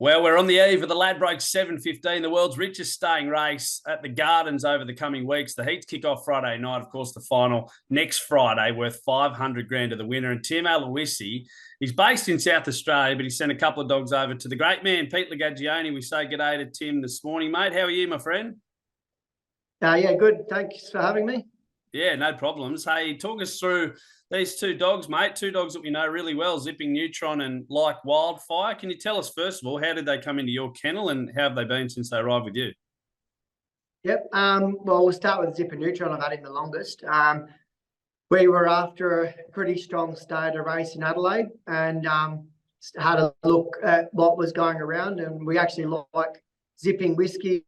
Well, we're on the eve of the Ladbrokes 7:15, the world's richest staying race at the Gardens over the coming weeks. The heats kick off Friday night, of course, the final next Friday, worth 500 grand to the winner. And Tim Aloisi, he's based in South Australia, but he sent a couple of dogs over to the great man, Pete Lagagione. We say g'day to Tim this morning, mate. How are you, my friend? Yeah, good. Thanks for having me. Yeah, no problems. Hey, talk us through these two dogs, mate. Two dogs that we know really well, Zipping Neutron and Like Wildfire. Can you tell us, first of all, how did they come into your kennel and how have they been since they arrived with you? Yep. Well, we'll start with Zipper Neutron. I've had him the longest. We were after a pretty strong stay at a race in Adelaide and had a look at what was going around, and we actually like Zipping Whiskey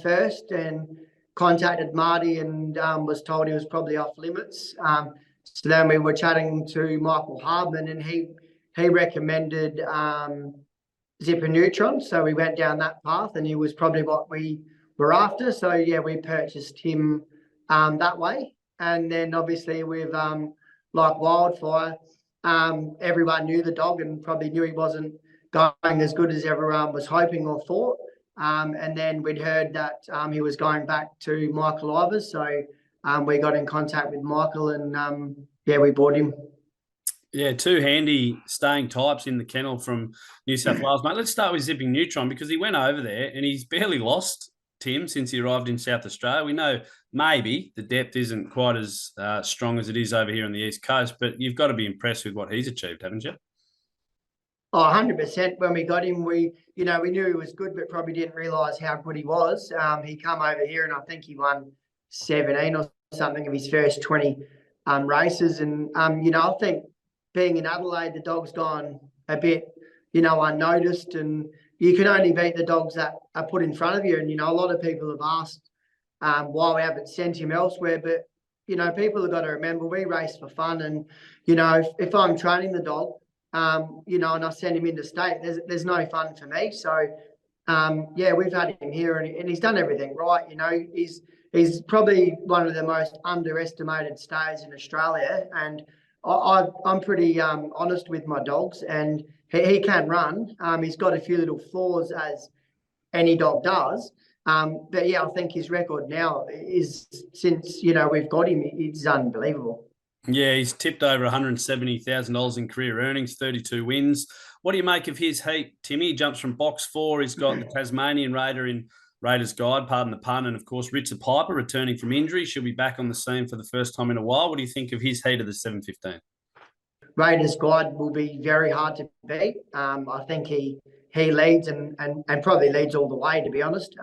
first, and contacted Marty and was told he was probably off limits. So then we were chatting to Michael Hardman, and he recommended Zipper Neutron. So we went down that path, and he was probably what we were after. So yeah, we purchased him that way. And then obviously with Like Wildfire, everyone knew the dog and probably knew he wasn't going as good as everyone was hoping or thought. And then we'd heard that he was going back to Michael Ivers. So we got in contact with Michael and, yeah, we bought him. Yeah, two handy staying types in the kennel from New South Wales, mate. Let's start with Zipping Neutron because he went over there and he's barely lost, Tim, since he arrived in South Australia. We know maybe the depth isn't quite as strong as it is over here on the East Coast, but you've got to be impressed with what he's achieved, haven't you? Oh, 100%. When we got him, we knew he was good, but probably didn't realise how good he was. He come over here and I think he won 17 or something of his first 20 races. And, I think being in Adelaide, the dog's gone a bit, unnoticed, and you can only beat the dogs that are put in front of you. And, a lot of people have asked why we haven't sent him elsewhere, but, people have got to remember we race for fun. And, if I'm training the dog, and I send him into state, there's no fun for me. So, yeah, we've had him here and he's done everything right. He's probably one of the most underestimated stayers in Australia. And I'm pretty honest with my dogs, and he can run. He's got a few little flaws, as any dog does. But, yeah, I think his record now is, since, we've got him, it's unbelievable. Yeah, he's tipped over $170,000 in career earnings, 32 wins. What do you make of his heat, Timmy? He jumps from box 4. He's got the Tasmanian Raider in Raiders Guide, pardon the pun, and of course Richard Piper returning from injury. She'll be back on the scene for the first time in a while. What do you think of his heat of the 7:15? Raiders Guide will be very hard to beat. I think he leads and probably leads all the way, to be honest.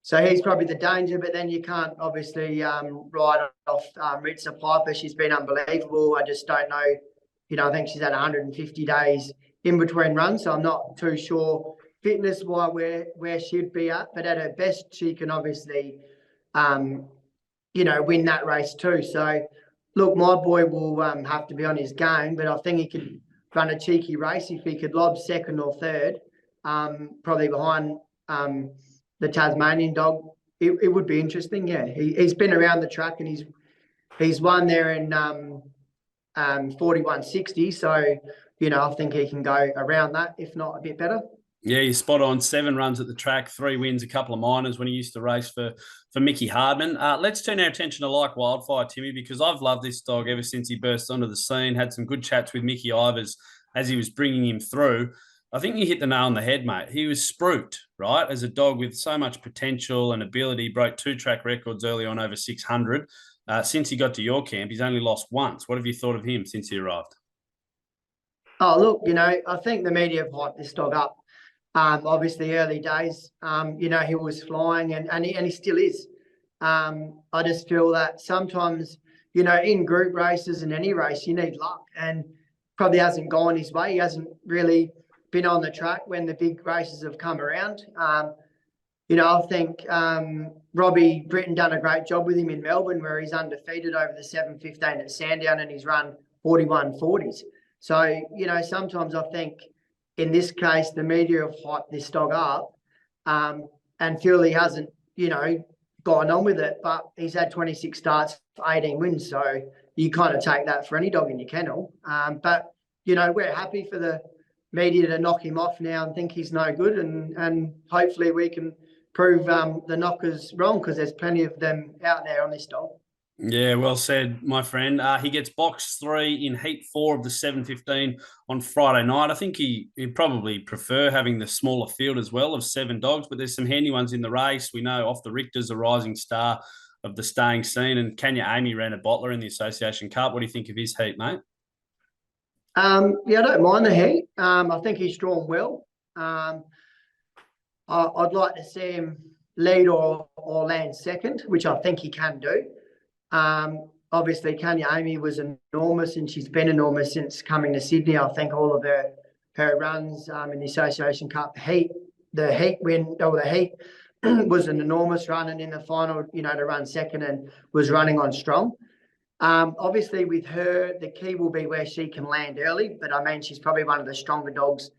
So he's probably the danger, but then you can't obviously write off Ritza Piper. She's been unbelievable. I just don't know. I think she's had 150 days in between runs, so I'm not too sure fitness-wise where she'd be at. But at her best, she can obviously, win that race too. So, look, my boy will have to be on his game, but I think he could run a cheeky race if he could lob second or third, probably behind the Tasmanian dog. It would be interesting. Yeah, he's been around the track and he's won there in 41.60. So I think he can go around that, if not a bit better. Yeah, he's spot on. 7 runs at the track, 3 wins, a couple of minors when he used to race for Mickey Hardman. Let's turn our attention to Like Wildfire, Timmy, because I've loved this dog ever since he burst onto the scene. Had some good chats with Mickey Ivers as he was bringing him through. I think you hit the nail on the head, mate. He was spruiked, right, as a dog with so much potential and ability. Broke 2 track records early on, over 600. Since he got to your camp, he's only lost once. What have you thought of him since he arrived? Oh, look, I think the media have hyped this dog up. Obviously, early days, he was flying and he still is. I just feel that sometimes, in group races and any race, you need luck, and probably hasn't gone his way. He hasn't really been on the track when the big races have come around. I think Robbie Britton done a great job with him in Melbourne, where he's undefeated over the 7:15 at Sandown and he's run 41.40s. So, sometimes I think in this case, the media have hyped this dog up and feel he hasn't, gone on with it, but he's had 26 starts, 18 wins. So you kind of take that for any dog in your kennel. But, we're happy for the media to knock him off now and think he's no good, and hopefully we can prove the knockers wrong, because there's plenty of them out there on this dog. Yeah, well said, my friend. He gets box 3 in heat 4 of the 7:15 on Friday night. I think he'd probably prefer having the smaller field as well of 7 dogs, but there's some handy ones in the race. We know Off the Richter's a rising star of the staying scene, and Kenya Amy ran a bottler in the Association Cup. What do you think of his heat, mate? Yeah, I don't mind the heat. I think he's drawn well. I'd like to see him lead or land second, which I think he can do. Obviously, Kenya Amy was enormous, and she's been enormous since coming to Sydney. I think all of her runs in the Association Cup the heat was an enormous run, and in the final, to run second, and was running on strong. Obviously, with her, the key will be where she can land early, but I mean, she's probably one of the stronger dogs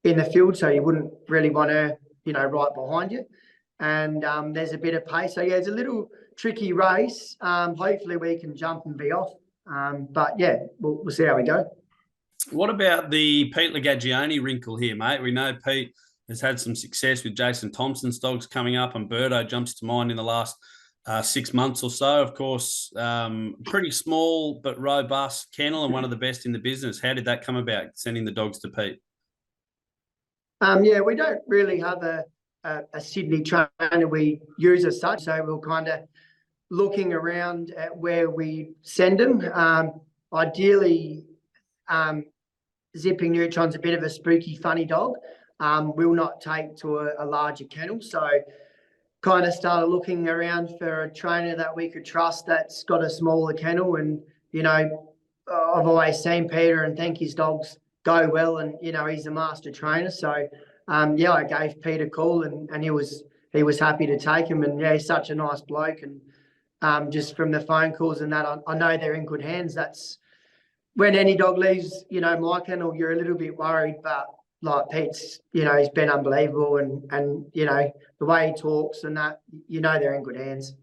in the field, so you wouldn't really want her, right behind you. And there's a bit of pace. So, yeah, it's a little tricky race. Hopefully we can jump and be off. But, yeah, we'll see how we go. What about the Pete Lagagione wrinkle here, mate? We know Pete has had some success with Jason Thompson's dogs coming up, and Birdo jumps to mind in the last 6 months or so. Of course, pretty small but robust kennel, and one of the best in the business. How did that come about, sending the dogs to Pete? Yeah, we don't really have a Sydney trainer we use as such, so we're kind of looking around at where we send them. Ideally, Zipping Neutron's a bit of a spooky, funny dog. Will not take to a larger kennel, so kind of started looking around for a trainer that we could trust that's got a smaller kennel. And, I've always seen Peter and think his dogs go well, and, he's a master trainer. So, yeah, I gave Peter a call, and he was happy to take him. And, yeah, he's such a nice bloke. And just from the phone calls and that, I know they're in good hands. That's when any dog leaves, my kennel, you're a little bit worried, but like Pete's, he's been unbelievable, and the way he talks and that, they're in good hands.